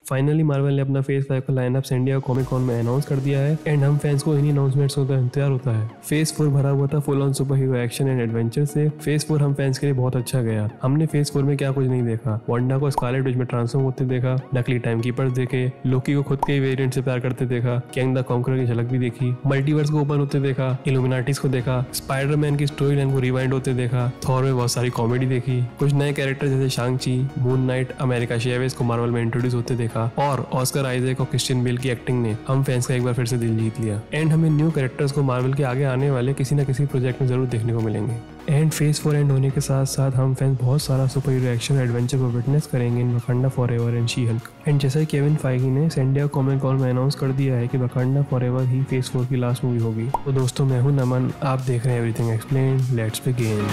Finally Marvel ने अपना phase 5 का lineup San Diego Comic Con में अनाउंस कर दिया है एंड हम फैंस को इन्हीं अनाउंसमेंट्स का इंतजार होता है। फेज 4 भरा हुआ था full on super hero action and adventure से। फेज 4 हम फैंस के लिए बहुत अच्छा गया। हमने फेज 4 में क्या कुछ नहीं देखा। वांडा को स्कारलेट विच में ट्रांसफॉर्म होते देखा, नकली टाइम कीपर्स देखे, लोकी को खुद के वेरिएंट से प्यार करते देखा, कैंग द कॉन्करर की झलक भी देखी, मल्टीवर्स को ओपन होते देखा, इल्यूमिनाटीज को देखा, स्पाइडरमैन की स्टोरी लाइन को रिवाइंड होते देखा, थॉर में बहुत सारी कॉमेडी देखी, कुछ नए कैरेक्टर जैसे शांग-ची, मून नाइट, अमेरिका शेवेज को मार्वल में इंट्रोड्यूस होते देखा और ऑस्कर आइजैक और क्रिश्चियन बेल की एक्टिंग ने हम फैंस का एक बार फिर से दिल जीत लिया। एंड हमें न्यू कैरेक्टर्स को मार्वल के आगे आने वाले किसी न किसी प्रोजेक्ट में जरूर देखने को मिलेंगे। एंड फेज 4 एंड होने के साथ साथ हम फैंस बहुत सारा सुपर हीरो एक्शन एडवेंचर को विटनेस करेंगे in Wakanda Forever and She Hulk. And जैसा कि केविन फाइगी ने सैन डिएगो कॉमिक कॉन में अनाउंस कर दिया है कि वकांडा फॉरएवर ही फेज 4 की लास्ट मूवी होगी। तो दोस्तों मैं हूं नमन, आप देख रहे हैं everything explained, let's begin.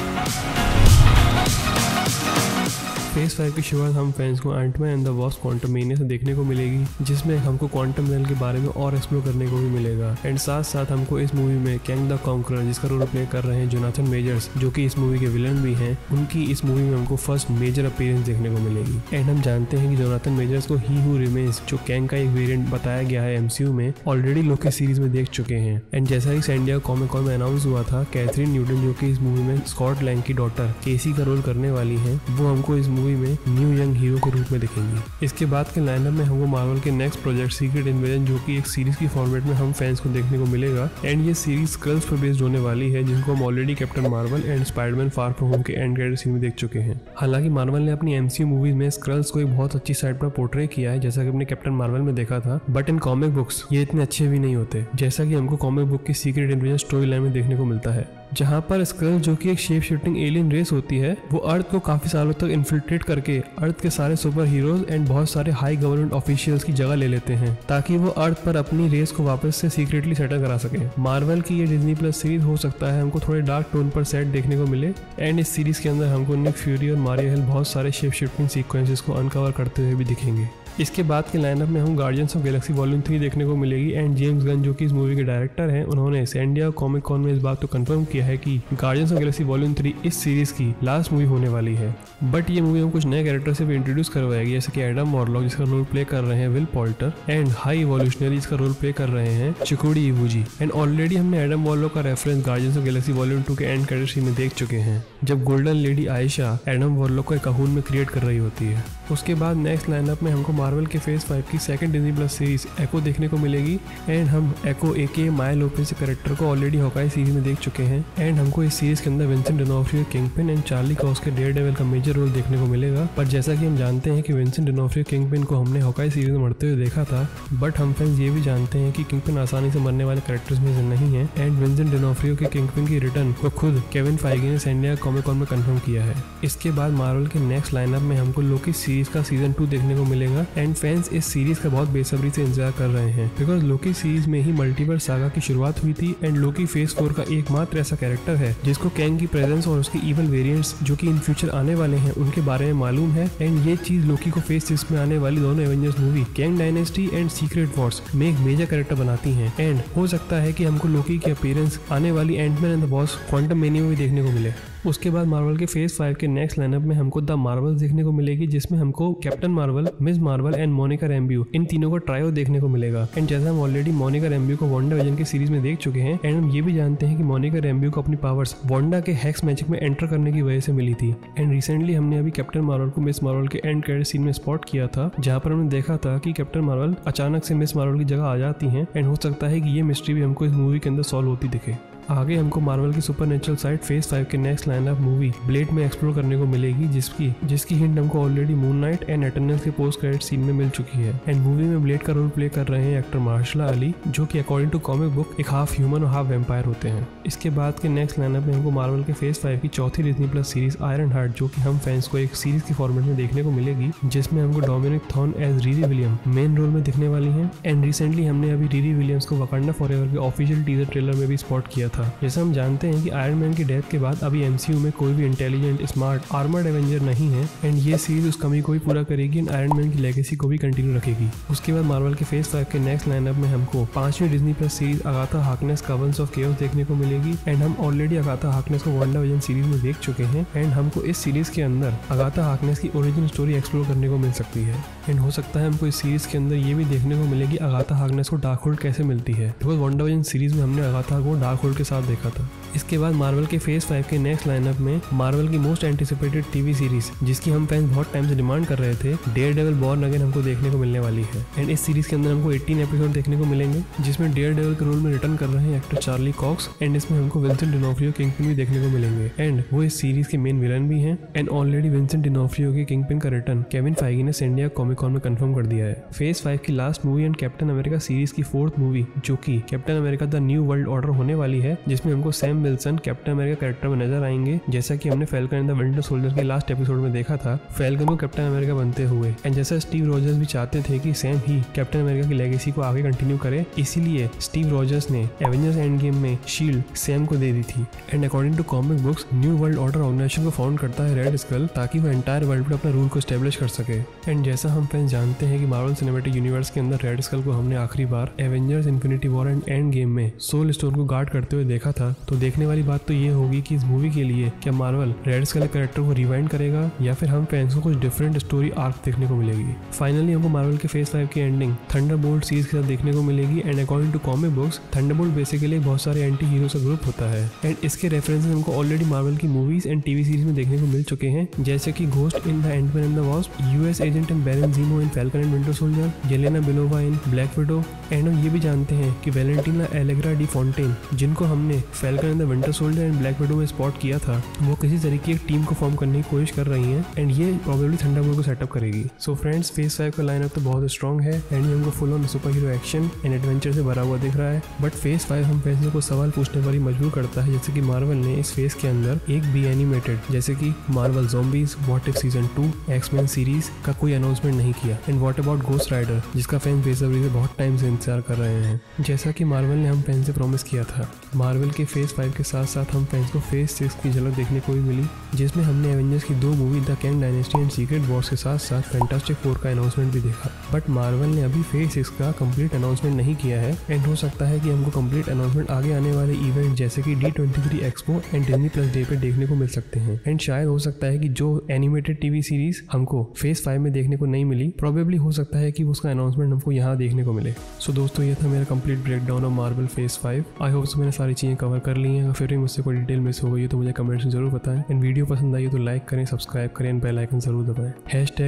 Phase 5 की शुरुआत हम फैंस को Ant Man and the Wasp Quantumania से देखने को मिलेगी, जिसमें हमको क्वांटम रेल के बारे में और एक्सप्लोर करने को भी मिलेगा। एंड साथ साथ हमको इस मूवी में कैंग द कॉन्करर, जिसका रोल प्ले कर रहे हैं जोनाथन मेजर्स, जो कि इस मूवी के विलन भी हैं, उनकी इस मूवी में हमको फर्स्ट मेजर अपीयरेंस देखने को मिलेगी। एंड हम जानते हैं कि जोनाथन मेजर्स को ही हू रिमेन्स, जो कैंग का एक वेरिएंट बताया गया है एमसीयू में, ऑलरेडी लोकी सीरीज में देख चुके हैं। एंड जैसा ही सैन डिएगो कॉमिक कॉन में अनाउंस हुआ था, कैथरीन न्यूटन जो कि इस मूवी में स्कॉट लैंग की डॉटर केसी का रोल करने वाली है, वो हमको इस मूवी में न्यू यंग हीरो के रूप में दिखेंगी। इसके बाद के लाइनअप में हमको मार्वल के नेक्स्ट प्रोजेक्ट सीक्रेट इन्वेजन, जो कि एक सीरीज की फॉर्मेट में हम फैंस को देखने को मिलेगा। एंड ये सीरीज स्क्रल्स पर बेस्ड होने वाली है, जिनको हम already captain Marvel and Spiderman far from home के एंड क्रेडिट सीन में देख चुके हैं। हालांकि मार्वल ने अपनी एमसीयू मूवीज में स्क्रल्स को एक बहुत अच्छी साइड पर पोर्ट्रे किया है, जैसा कि हमने कैप्टन मार्वल में देखा था, बट इन कॉमिक बुक्स ये इतने अच्छे भी नहीं होते, जैसा कि हमको कॉमिक बुक की सीक्रेट इन्वेजन स्टोरी लाइन में देखने को मिलता है, जहां पर स्क्रल जो कि एक शेप शिफ्टिंग एलियन रेस होती है, वो अर्थ को काफी सालों तक इन्फिल्ट्रेट करके अर्थ के सारे सुपर हीरोज एंड बहुत सारे हाई गवर्नमेंट ऑफिशियल्स की जगह ले लेते हैं, ताकि वो अर्थ पर अपनी रेस को वापस से सीक्रेटली सेटल करा सके। मार्वल की ये डिज्नी प्लस सीरीज हो सकता है हमको थोड़े डार्क टोन पर सेट देखने को मिले। एंड इस सीरीज के अंदर हमको निक फ्यूरी और मारिया हिल बहुत सारे शेप शिफ्टिंग सीक्वेंसेस को अनकवर करते हुए भी दिखेंगे। इसके बाद के लाइनअप में हम गार्डियंस ऑफ गैलेक्सी वॉल्यूम 3 देखने को मिलेगी। एंड जेम्स गन जो कि इस मूवी के डायरेक्टर हैं, उन्होंने सैन डिएगो कॉमिक कॉन में इस बात को कंफर्म किया है कि गार्डियंस ऑफ गैलेक्सी वॉल्यूम 3 इस सीरीज की लास्ट मूवी होने वाली है। बट ये मूवी हम कुछ नए कैरेक्टर से भी इंट्रोड्यूस करवाएगी, जैसे कि एडम वॉरलॉक जिसका रोल प्ले कर रहे हैं will Poulter, and high evolutionary जिसका रोल प्ले कर रहे हैं चिकोडी इवूजी। एंड ऑलरेडी हमने एडम वॉरलॉक का reference guardians of Galaxy volume 2 के एंड क्रेडिट सीन में देख चुके हैं, जब golden lady Ayesha Adam warlock को एक कहून में क्रिएट कर रही होती है। उसके बाद नेक्स्ट लाइनअप में हमको मार्वल के फेज 5 की सेकंड डिज्नी प्लस सीरीज एको देखने को मिलेगी। एंड हम एको एके माया लोपेज कैरेक्टर को ऑलरेडी हॉकाई सीरीज में देख चुके हैं। एंड हमको इस सीरीज के अंदर Vincent D'Onofrio Kingpin and Charlie Cross के डेयरडेविल का मेजर रोल देखने को मिलेगा। पर जैसा कि हम जानते हैं कि विंसेंट डोनोफ्रियो किंगपिन को हमने हॉकाई सीरीज में मरते हुए देखा था, बट हम फैंस ये भी जानते हैं कि किंगपिन आसानी से मरने वाले कैरेक्टर्स में से नहीं है। एंड विंसेंट डोनोफ्रियो के किंगपिन की रिटर्न को खुद केविन फाइगी ने सैन डिएगो कॉमिक कॉन में कंफर्म किया है। इसके बाद मार्वल के नेक्स्ट लाइनअप में हमको लोकी सीरीज का सीजन 2 देखने को मिलेगा। एंड फैंस इस सीरीज का बहुत बेसब्री से इंतजार कर रहे हैं, बिकॉज लोकी सीरीज में ही मल्टीवर्स सागा की शुरुआत हुई थी। एंड लोकी फेज 4 का एकमात्र ऐसा कैरेक्टर है जिसको कैंग की प्रेजेंस और उसके इवल वेरिएंट्स जो कि इन फ्यूचर आने वाले हैं उनके बारे में मालूम है। एंड ये चीज लोकी को फेज 6 में आने वाली दोनों Avengers movie Kang dynasty and secret Wars में एक मेजर कैरेक्टर बनाती हैं। एंड हो सकता है कि हमको लोकी की अपीयरेंस आने वाली Ant Man and the Wasp Quantumania में भी देखने को मिले। उसके बाद मार्वल के फेज 5 के नेक्स्ट लाइनअप में हमको द मार्वल्स देखने को मिलेगी, जिसमें हमको Captain Marvel, Miss Marvel and Monica Rambeau इन तीनों को ट्रायो देखने को मिलेगा। एंड जैसा हम ऑलरेडी मोनिका रैम्ब्यू को वांडा विजन की सीरीज में देख चुके हैं, एंड हम ये भी जानते हैं कि मोनिका रैम्ब्यू को अपनी पावर्स वांडा के हेक्स मैजिक में एंटर करने की वजह से मिली थी। एंड रिसेंटली हमने अभी कैप्टन मार्वल को मिस मार्वल के एंड क्रेडिट सीन में स्पॉट किया था, जहां पर हमने देखा था कि कैप्टन मार्वल अचानक से मिस मार्वल की जगह आ जाती हैं। एंड हो सकता है कि ये मिस्ट्री भी हमको इस मूवी के अंदर सॉल्व होती दिखे। आगे हमको मार्वल की सुपरनेचुरल साइड फेज 5 के नेक्स्ट लाइनअप मूवी ब्लेड में एक्सप्लोर करने को मिलेगी, जिसकी हिंट हमको already moon night and Eternals के पोस्ट क्रेडिट सीन में मिल चुकी है। एंड मूवी में ब्लेड का रोल प्ले कर रहे हैं एक्टर मार्शला अली, जो कि अकॉर्डिंग टू कॉमिक बुक एक हाफ ह्यूमन और हाफ वेम्पायर होते हैं। इसके बाद के नेक्स्ट लाइनअप में हमको मार्वल के फेज 5 की चौथी Disney Plus series iron heart, जो कि हम फैंस को एक सीरीज के फॉर्मेट में देखने को मिलेगी, जिसमें हमको Dominique Thorne as Riri William main role में दिखने वाली है। एंड रिसेंटली हमने अभी रीरी विलियम्स को वकांडा फॉरएवर के ऑफिशियल टीजर ट्रेलर में भी स्पॉट किया था। था। जैसा हम जानते हैं कि आयरन मैन की डेथ के बाद अभी MCU में कोई भी इंटेलिजेंट, स्मार्ट, आर्मर्ड एवेंजर नहीं है एंड ये सीरीज उस कमी को भी पूरा करेगी एंड आयरन मैन की लेगेसी को भी कंटिन्यू रखेगी। उसके बाद मार्वल के फेज 5 के नेक्स्ट लाइनअप में हमको 5वीं Disney Plus series Agatha Harkness कवर्स ऑफ केओस देखने को मिलेगी एंड हम ऑलरेडी अगाथा हार्कनेस को वांडाविजन सीरीज में देख चुके हैं एंड हमको इस सीरीज के अंदर अगाथा हार्कनेस की ओरिजिनल स्टोरी एक्सप्लोर करने को मिल सकती है एंड हो सकता है हमको इस सीरीज के अंदर ये भी देखने को मिलेगी अगाथा हार्कनेस को डार्क होल्ड कैसे मिलती है, बिकॉज वांडाविजन सीरीज में हमने अगाथा को डार्क होल्ड के साथ देखा था। इसके बाद मार्वल के फेज 5 के नेक्स्ट लाइनअप में मार्वल की मोस्ट एंटिसिपेटेड टीवी सीरीज जिसकी हम फैंस बहुत टाइम से डिमांड कर रहे थे, डेयरडेविल बॉर्न अगेन हमको देखने को मिलने वाली है एंड इस सीरीज के अंदर हमको 18 एपिसोड देखने को मिलेंगे जिसमें डेयरडेविल के रोल में रिटर्न कर रहे हैं एक्टर चार्ली कॉक्स एंड इसमें हमको विंसेंट डिनोफ्रियो किंगपिन भी देखने को मिलेंगे एंड वो इस सीरीज के मेन विलन भी हैं एंड ऑलरेडी विंसेंट डिनोफ्रियो के किंगपिन का रिटर्न केविन फाइगी ने सैन डिएगो कॉमिक कॉन में कंफर्म कर दिया है। फेज 5 की last movie and captain America series की 4th मूवी जो कि captain America the new world order होने वाली है, जिसमें हमको Sam Wilson captain America character में नजर आएंगे जैसा कि हमने falcon and the winter soldier के लास्ट एपिसोड में देखा था फैल्कन को कैप्टन अमेरिका बनते हुए एंड जैसा स्टीव रॉजर्स भी चाहते थे कि सैम ही कैप्टन अमेरिका की लेगेसी को आगे कंटिन्यू करे, इसीलिए स्टीव रॉजर्स ने एवेंजर्स एंड गेम में शील्ड सैम को दे दी थी and according to comic books new world order organization को फाउंड करता है रेड स्कल ताकि वो एंटायर वर्ल्ड पर अपना रूल को एस्टेब्लिश कर सके एंड जैसा हम फैंस जानते हैं कि मार्वल सिनेमैटिक यूनिवर्स के अंदर रेड स्कल को हमने आखिरी बार Avengers Infinity War and Endgame में सोल स्टोन को गार्ड करते हुए देखा था, तो देखने वाली बात तो ये होगी कि इस मूवी के लिए क्या मार्वल रेड स्कल कैरेक्टर को रिवाइंड करेगा या फिर हम फैंस को कुछ डिफरेंट स्टोरी आर्क देखने को मिलेगी। फाइनली हमको मार्वल के फेज 5 की एंडिंग थंडरबोल्ट सीरीज के साथ देखने को मिलेगी and according to comic books Thunderbolt basically बहुत सारे एंटी हीरोज का ग्रुप होता है एंड इसके रेफरेंसेस हमको ऑलरेडी मार्वल की मूवीज एंड टीवी सीरीज में देखने को मिल चुके हैं, जैसे कि Ghost in the Ant Man and the Wasp, US agent in Baron Zemo in Falcon and Winter Soldier, Yelena Belova in Black Widow and हम ये भी जानते हैं कि वैलेंटिना एलेग्रा डी फॉन्टेन जिनको हमने falcon and the winter soldier and black window में spot किया था, वो किसी तरीके की एक टीम को फॉर्म करने की कोशिश कर रही हैं एंड ये प्रोबेबली थंडरबोल्ट को सेटअप करेगी। सो फ्रेंड्स फेज 5 का लाइनअप तो बहुत स्ट्रॉन्ग है एंड ये हमको full on super hero action and adventure से भरा हुआ दिख रहा है, बट फेज 5 हम फैंस को सवाल पूछने पर ही मजबूर करता है, जैसे कि मार्वल ने इस फेज के अंदर एक भी एनिमेटेड जैसे कि Marvel Zombies, What If season 2, X Men series का कोई अनाउंसमेंट नहीं किया and what about Ghost Rider जिसका फैंस बेसब्री से बहुत टाइम से इंतजार कर रहे हैं, जैसा कि मार्वल ने हम फैंस से प्रॉमिस किया था। मार्वल के फेज 5 के साथ साथ हम फैंस को फेज 6 की झलक देखने को भी मिली, जिसमें हमने एवेंजर्स की 2 movie the Kang dynasty and secret Wars के साथ साथ फैंटास्टिक 4 का अनाउंसमेंट भी देखा, बट मार्वल ने अभी फेज 6 का कंप्लीट अनाउंसमेंट नहीं किया है एंड हो सकता है कि हमको कंप्लीट अनाउंसमेंट आगे आने वाले इवेंट जैसे कि D23 expo and Disney plus day पे देखने को मिल सकते हैं एंड शायद हो सकता है कि जो एनिमेटेड टीवी सीरीज हमको फेज 5 में देखने को नहीं मिली, प्रोबेबली हो सकता है कि उसका अनाउंसमेंट हमको यहाँ देखने को मिले। सो दोस्तों ये था मेरा complete breakdown of Marvel phase 5। I hope मैंने सारी चीजें कवर कर ली हैं, फिर भी मुझसे कोई डिटेल मिस हो गई है तो मुझे कमेंट्स में जरूर बताएं एंड वीडियो पसंद आई है तो लाइक करें, सब्सक्राइब करें एंड बेल आइकन जरूर दबाएं।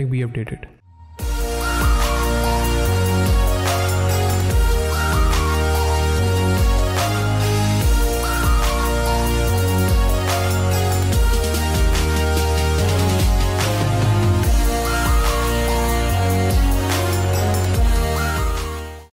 #BeUpdated।